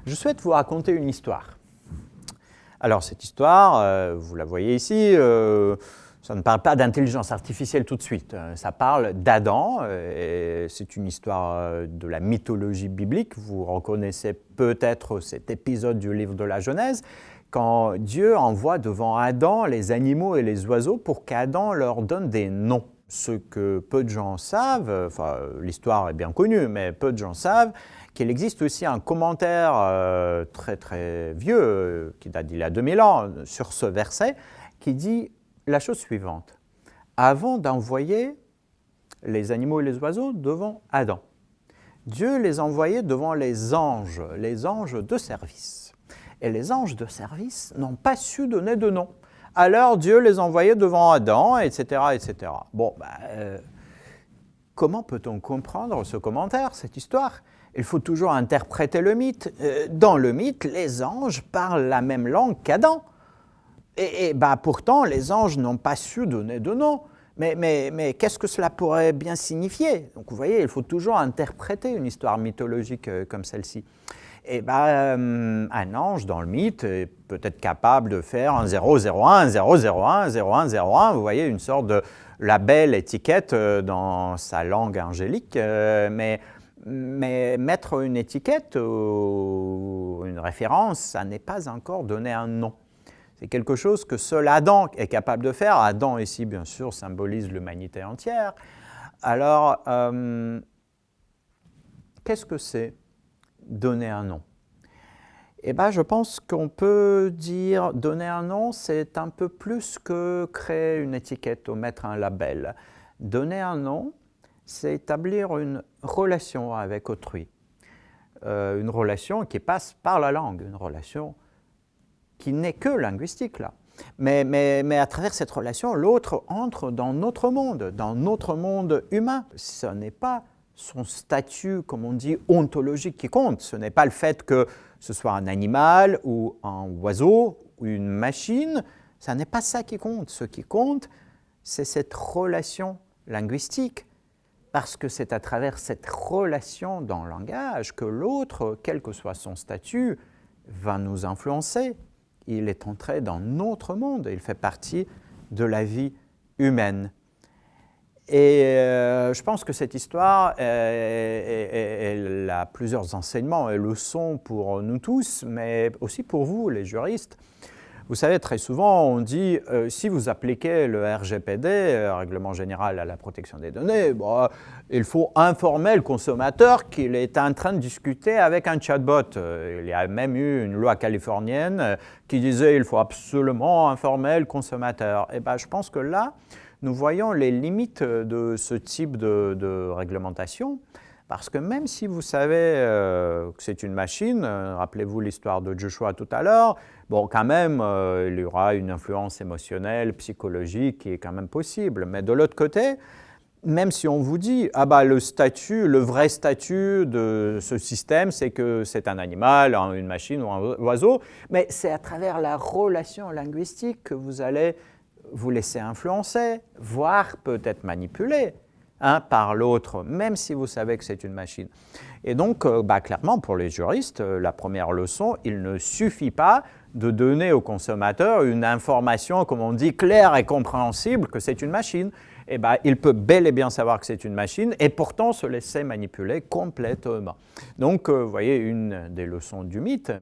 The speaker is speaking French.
Je souhaite vous raconter une histoire. Alors cette histoire, vous la voyez ici, ça ne parle pas d'intelligence artificielle tout de suite. Ça parle d'Adam, et c'est une histoire de la mythologie biblique. Vous reconnaissez peut-être cet épisode du livre de la Genèse, quand Dieu envoie devant Adam les animaux et les oiseaux pour qu'Adam leur donne des noms. Ce que peu de gens savent, enfin l'histoire est bien connue, mais peu de gens savent qu'il existe aussi un commentaire très très vieux, qui date d'il y a 2000 ans, sur ce verset, qui dit la chose suivante. Avant d'envoyer les animaux et les oiseaux devant Adam, Dieu les envoyait devant les anges de service. Et les anges de service n'ont pas su donner de nom. Alors Dieu les envoyait devant Adam, etc. etc. Bon, comment peut-on comprendre ce commentaire, cette histoire ? Il faut toujours interpréter le mythe. Dans le mythe, les anges parlent la même langue qu'Adam. Et pourtant, les anges n'ont pas su donner de nom. Mais qu'est-ce que cela pourrait bien signifier ? Donc vous voyez, il faut toujours interpréter une histoire mythologique comme celle-ci. Et un ange dans le mythe est peut-être capable de faire un 001, 001, 0101, vous voyez, une sorte de label, étiquette dans sa langue angélique, mais mettre une étiquette ou une référence, ça n'est pas encore donner un nom. C'est quelque chose que seul Adam est capable de faire. Adam ici, bien sûr, symbolise l'humanité entière. Alors, qu'est-ce que c'est donner un nom ? Je pense qu'on peut dire donner un nom, c'est un peu plus que créer une étiquette ou mettre un label. Donner un nom, c'est établir une relation avec autrui. Une relation qui passe par la langue, une relation qui n'est que linguistique là. Mais à travers cette relation, l'autre entre dans notre monde humain. Ce n'est pas son statut, comme on dit, ontologique qui compte. Ce n'est pas le fait que ce soit un animal ou un oiseau ou une machine. Ce n'est pas ça qui compte. Ce qui compte, c'est cette relation linguistique. Parce que c'est à travers cette relation dans le langage que l'autre, quel que soit son statut, va nous influencer. Il est entré dans notre monde, il fait partie de la vie humaine. Et je pense que cette histoire, elle a plusieurs enseignements et leçons pour nous tous, mais aussi pour vous, les juristes. Vous savez, très souvent, on dit, si vous appliquez le RGPD, Règlement général à la protection des données, il faut informer le consommateur qu'il est en train de discuter avec un chatbot. Il y a même eu une loi californienne qui disait qu'il faut absolument informer le consommateur. Et je pense que là, nous voyons les limites de ce type de réglementation. Parce que même si vous savez que c'est une machine, rappelez-vous l'histoire de Joshua tout à l'heure, quand même, il y aura une influence émotionnelle, psychologique qui est quand même possible. Mais de l'autre côté, même si on vous dit, le vrai statut de ce système, c'est que c'est un animal, une machine ou un oiseau, mais c'est à travers la relation linguistique que vous allez vous laisser influencer, voire peut-être manipuler par l'autre, même si vous savez que c'est une machine. Et donc, clairement, pour les juristes, la première leçon, il ne suffit pas de donner au consommateur une information, comme on dit, claire et compréhensible que c'est une machine. Il peut bel et bien savoir que c'est une machine et pourtant se laisser manipuler complètement. Donc, vous voyez, une des leçons du mythe.